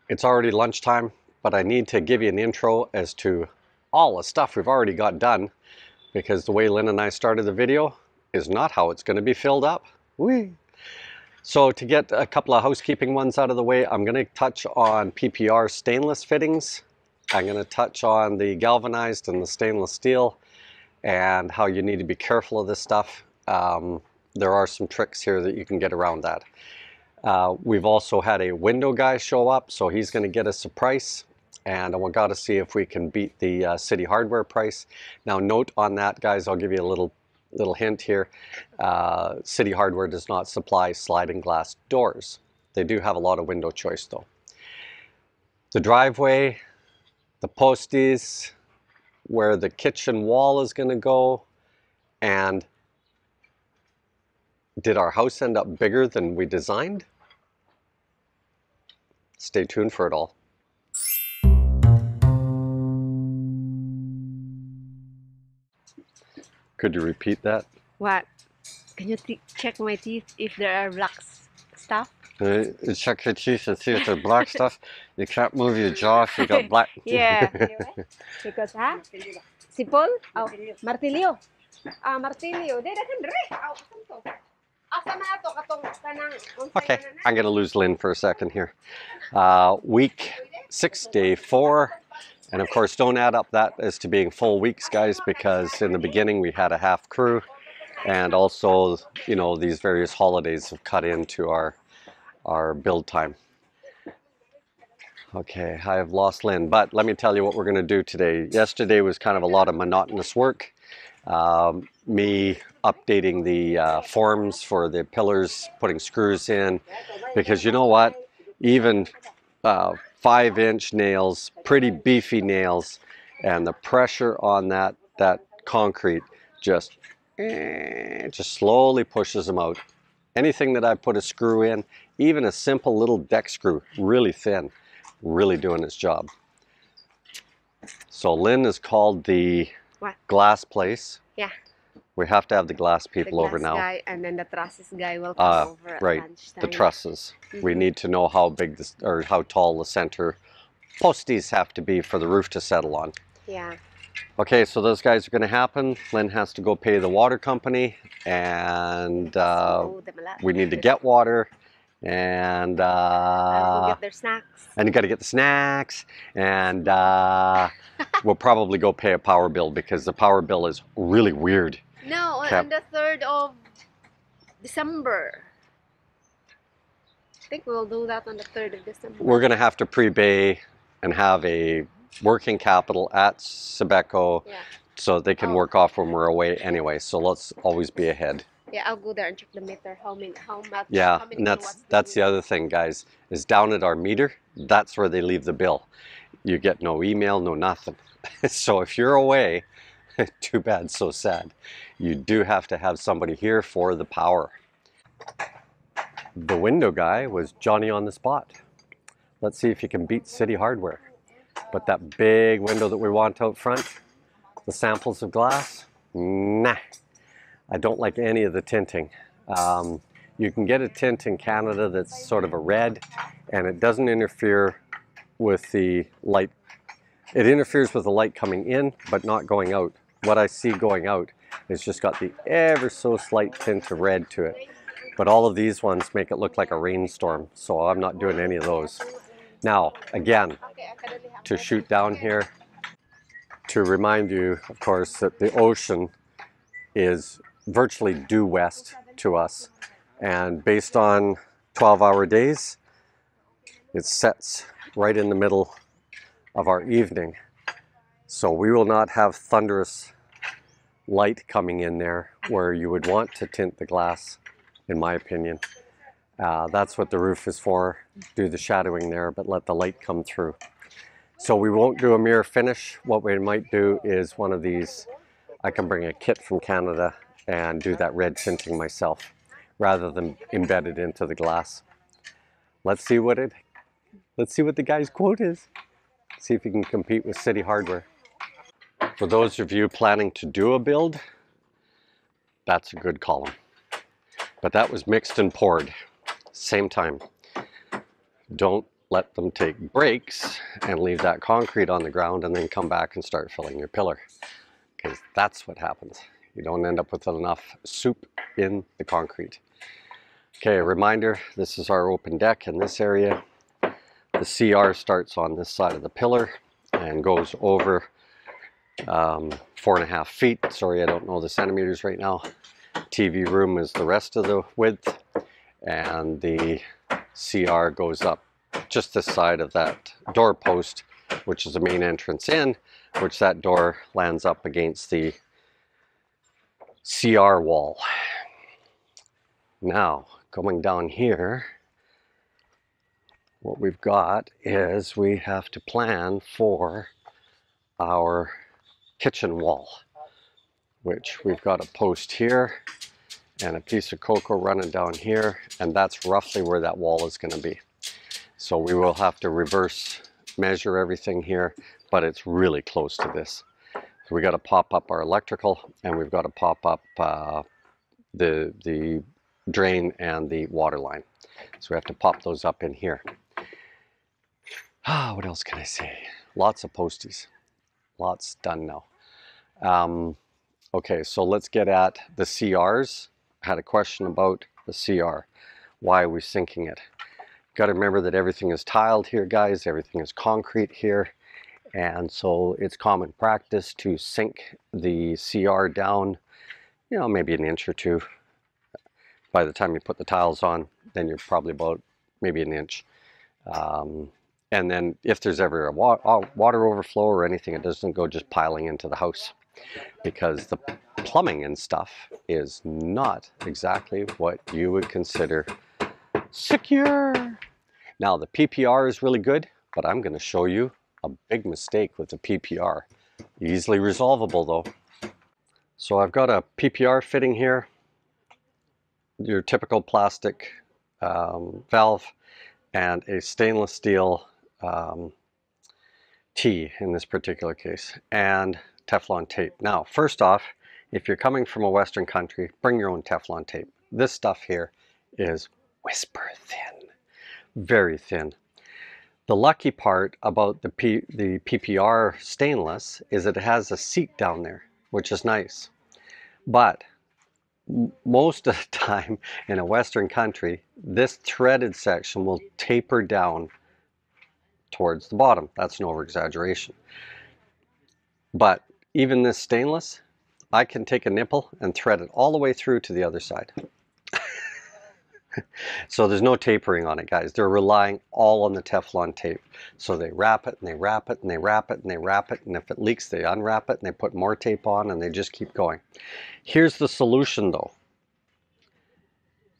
It's already lunchtime, but I need to give you an intro as to all the stuff we've already got done, because the way Lynn and I started the video is not how it's going to be filled up. Whee! So to get a couple of housekeeping ones out of the way, I'm going to touch on PPR stainless fittings. I'm going to touch on the galvanized and the stainless steel and how you need to be careful of this stuff. There are some tricks here that you can get around that. We've also had a window guy show up, so he's going to get us a price, and we've got to see if we can beat the City Hardware price. Now note on that, guys, I'll give you a little hint here. City Hardware does not supply sliding glass doors. They do have a lot of window choice though. The driveway, the posties, where the kitchen wall is going to go, and did our house end up bigger than we designed? Stay tuned for it all. Could you repeat that? What? Can you check my teeth if there are black stuff? Check your teeth and see if there's black stuff. You can't move your jaw if you got black teeth. Yeah. Because, ha? Sipol? Oh, martilyo. Ah, martilyo. Dede kan dre. Aw, asan to? Asa na to katong kanang. Okay, I'm gonna lose Lynn for a second here. Week 6, day 4. And of course, don't add up that as to being full weeks, guys, because in the beginning we had a half crew, and also, you know, these various holidays have cut into our build time. Okay, I have lost Lynn, but let me tell you what we're going to do today. Yesterday was kind of a lot of monotonous work. Me updating the forms for the pillars, putting screws in, because you know what? Even 5-inch nails, pretty beefy nails, and the pressure on that concrete just slowly pushes them out. Anything that I put a screw in, even a simple little deck screw, really thin, really doing its job. So Lynn is called the glass place. Yeah. We have to have the glass people over now. Guy, and then the trusses guy will come over at right, lunchtime. the trusses. We need to know how big this, or how tall the center posties have to be for the roof to settle on. Yeah. Okay, so those guys are going to happen. Lynn has to go pay the water company, and we need to get water, and get their snacks. And you got to get the snacks, and we'll probably go pay a power bill, because the power bill is really weird. No, on the 3rd of December. I think we'll do that on the 3rd of December. We're going to have to pre-bay and have a working capital at Sebeco, so they can work off when we're away anyway. So let's always be ahead. Yeah, I'll go there and check the meter. How much? Yeah, how many and that's the other thing, guys, is down at our meter. That's where they leave the bill. You get no email, no nothing. So if you're away, too bad, so sad. You do have to have somebody here for the power. The window guy was Johnny on the spot. Let's see if you can beat City Hardware. But that big window that we want out front, the samples of glass, nah. I don't like any of the tinting. You can get a tint in Canada that's sort of a red, and it doesn't interfere with the light. It interferes with the light coming in, but not going out. What I see going out is just got the ever so slight tint of red to it. But all of these ones make it look like a rainstorm, so I'm not doing any of those. Now, again, to shoot down here, to remind you, of course, that the ocean is virtually due west to us, and based on 12-hour days, it sets right in the middle of our evening, so we will not have thunderous light coming in there where you would want to tint the glass, in my opinion. That's what the roof is for, do the shadowing there, but let the light come through. So we won't do a mirror finish. What we might do is one of these, I can bring a kit from Canada and do that red tinting myself, rather than embed it into the glass. Let's see what the guy's quote is. See if he can compete with City Hardware. For those of you planning to do a build, that's a good column. But that was mixed and poured, same time. Don't let them take breaks and leave that concrete on the ground and then come back and start filling your pillar. Because that's what happens. You don't end up with enough soup in the concrete. Okay, a reminder, this is our open deck in this area. The CR starts on this side of the pillar and goes over 4.5 feet. Sorry, I don't know the centimeters right now. TV room is the rest of the width, and the CR goes up just this side of that door post, which is the main entrance in, which that door lands up against the CR wall. Now, going down here, what we've got is we have to plan for our kitchen wall, which we've got a post here and a piece of cocoa running down here, and that's roughly where that wall is going to be. So we will have to reverse measure everything here, but it's really close to this. So we got to pop up our electrical, and we've got to pop up the drain and the water line. So we have to pop those up in here. What else can I say? Lots of posties. Lots done now. Okay, so let's get at the CRs. I had a question about the CR. Why are we sinking it? Got to remember that everything is tiled here, guys. Everything is concrete here. And so it's common practice to sink the CR down, you know, maybe an inch or two. By the time you put the tiles on, then you're probably about maybe an inch. And then if there's ever a water overflow or anything, it doesn't go just piling into the house, because the plumbing and stuff is not exactly what you would consider secure. Now the PPR is really good, but I'm going to show you a big mistake with the PPR. Easily resolvable though. So I've got a PPR fitting here, your typical plastic valve, and a stainless steel T in this particular case, and Teflon tape. Now, first off, if you're coming from a Western country, bring your own Teflon tape. This stuff here is whisper thin, very thin. The lucky part about the PPR stainless is that it has a seat down there, which is nice. But most of the time in a Western country, this threaded section will taper down towards the bottom. That's an over-exaggeration. But even this stainless, I can take a nipple and thread it all the way through to the other side. So there's no tapering on it, guys. They're relying all on the Teflon tape. So they wrap it and they wrap it and they wrap it and they wrap it, and if it leaks, they unwrap it and they put more tape on, and they just keep going. Here's the solution though.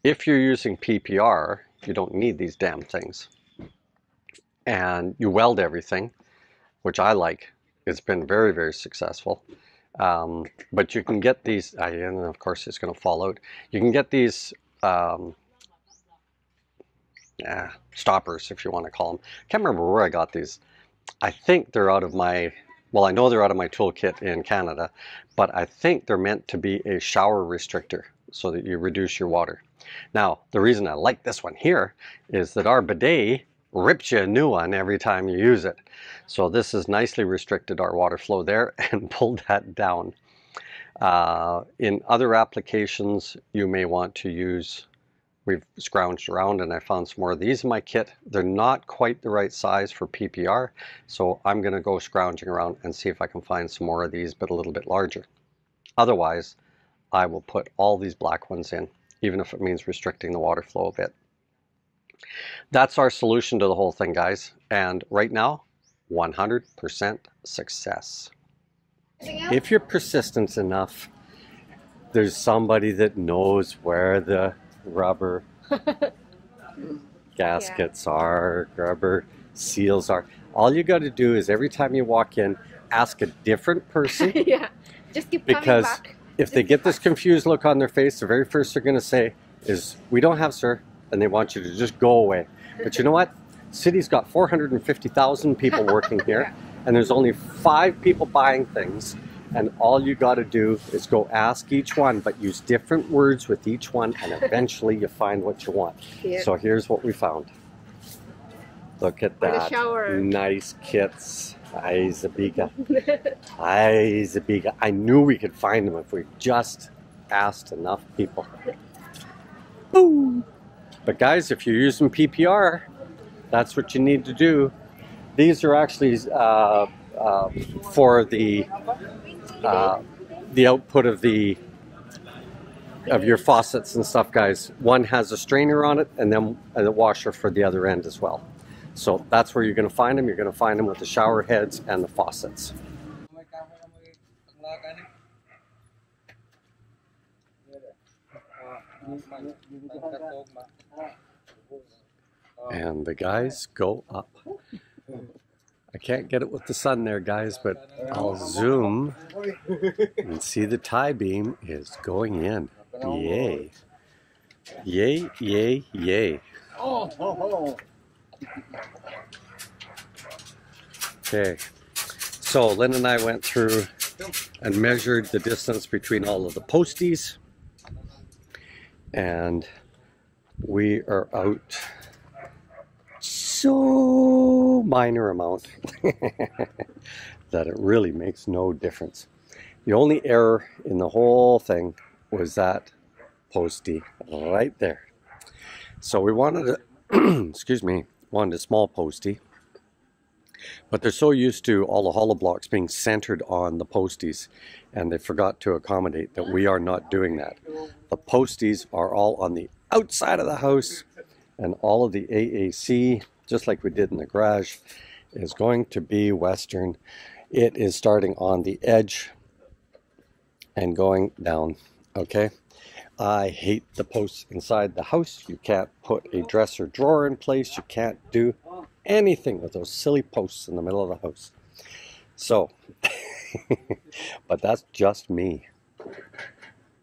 If you're using PPR, you don't need these damn things. And you weld everything, which I like. It's been very, very successful. But you can get these, and of course it's going to fall out. You can get these stoppers, if you want to call them. I can't remember where I got these. I think they're out of my, well, I know they're out of my toolkit in Canada, but I think they're meant to be a shower restrictor so that you reduce your water. Now, the reason I like this one here is that our bidet rips you a new one every time you use it. So this has nicely restricted our water flow there and pulled that down. In other applications, you may want to use, we've scrounged around and I found some more of these in my kit. They're not quite the right size for PPR, so I'm going to go scrounging around and see if I can find some more of these, but a little bit larger. Otherwise, I will put all these black ones in, even if it means restricting the water flow a bit. That's our solution to the whole thing, guys. And right now, 100% success. If you're persistent enough, there's somebody that knows where the rubber gaskets are, rubber seals are. All you got to do is every time you walk in, ask a different person. Yeah, just keep coming because back. If they get this confused look on their face, the very first they're going to say is, "We don't have, sir," and they want you to just go away. But you know what? City's got 450,000 people working here, yeah. And there's only 5 people buying things, and all you got to do is go ask each one, but use different words with each one, and eventually you find what you want. Yeah. So here's what we found. Look at For the that. shower. Nice kits. Ay, Zabiga. Ay, Zabiga. I knew we could find them if we just asked enough people. Boom. But guys, if you're using PPR, that's what you need to do. These are actually for the output of your faucets and stuff, guys. One has a strainer on it, and then a washer for the other end as well. So that's where you're going to find them. You're going to find them with the shower heads and the faucets. And the guys go up. I can't get it with the sun there, guys, but I'll zoom and see the tie beam is going in. Yay. Yay, yay, yay. Okay, so Lynn and I went through and measured the distance between all of the posties, and we are out so minor amount that it really makes no difference. The only error in the whole thing was that postie right there. So we wanted a excuse me, wanted a small postie, but they're so used to all the hollow blocks being centered on the posties, and they forgot to accommodate that we are not doing that. The posties are all on the outside of the house, and all of the AAC, just like we did in the garage, is going to be Western. It is starting on the edge and going down, okay? I hate the posts inside the house. You can't put a dresser drawer in place. You can't do anything with those silly posts in the middle of the house. So, but that's just me.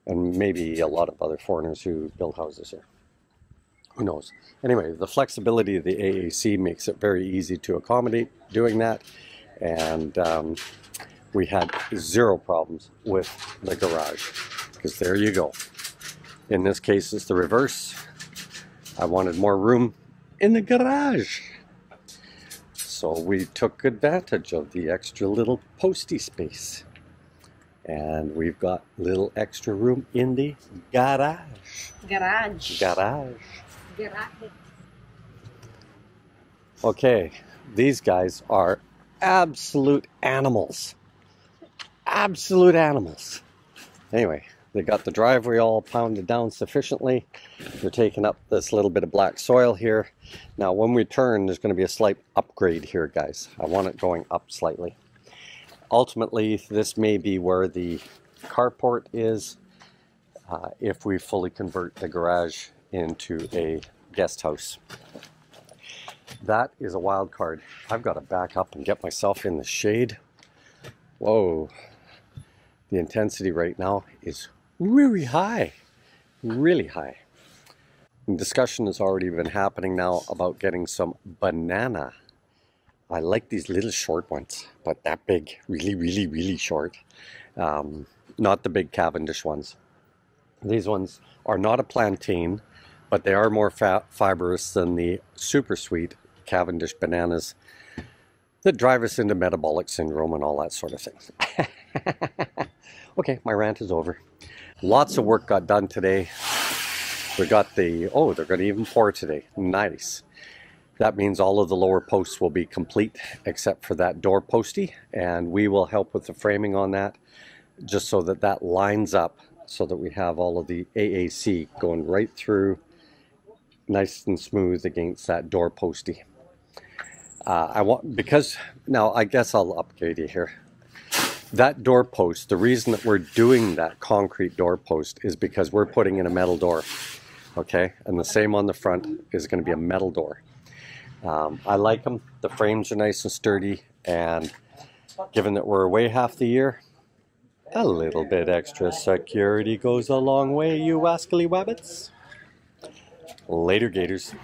And maybe a lot of other foreigners who build houses here. Who knows? Anyway, the flexibility of the AAC makes it very easy to accommodate doing that. And we had zero problems with the garage. Because there you go. In this case, it's the reverse. I wanted more room in the garage. So we took advantage of the extra little postie space. And we've got little extra room in the garage. Garage. Garage. Garage. Okay, these guys are absolute animals. Absolute animals. Anyway, they got the driveway all pounded down sufficiently. They're taking up this little bit of black soil here. Now when we turn, there's going to be a slight upgrade here, guys. I want it going up slightly. Ultimately, this may be where the carport is if we fully convert the garage into a guest house. That is a wild card. I've got to back up and get myself in the shade. Whoa. The intensity right now is really high. Really high. And discussion has already been happening now about getting some banana. I like these little short ones, but that big, really, really, really short. Not the big Cavendish ones. These ones are not a plantain, but they are more fibrous than the super sweet Cavendish bananas that drive us into metabolic syndrome and all that sort of thing. Okay, my rant is over. Lots of work got done today. We got the, oh, they're going to even pour today. Nice. That means all of the lower posts will be complete except for that door postie, and we will help with the framing on that just so that that lines up so that we have all of the AAC going right through nice and smooth against that door postie. Because now I guess I'll upgrade you here. That door post, the reason that we're doing that concrete door post is because we're putting in a metal door, okay? And the same on the front is going to be a metal door. I like them. The frames are nice and sturdy, and given that we're away half the year, a little bit extra security goes a long way, you wascally wabbits. Later, Gators.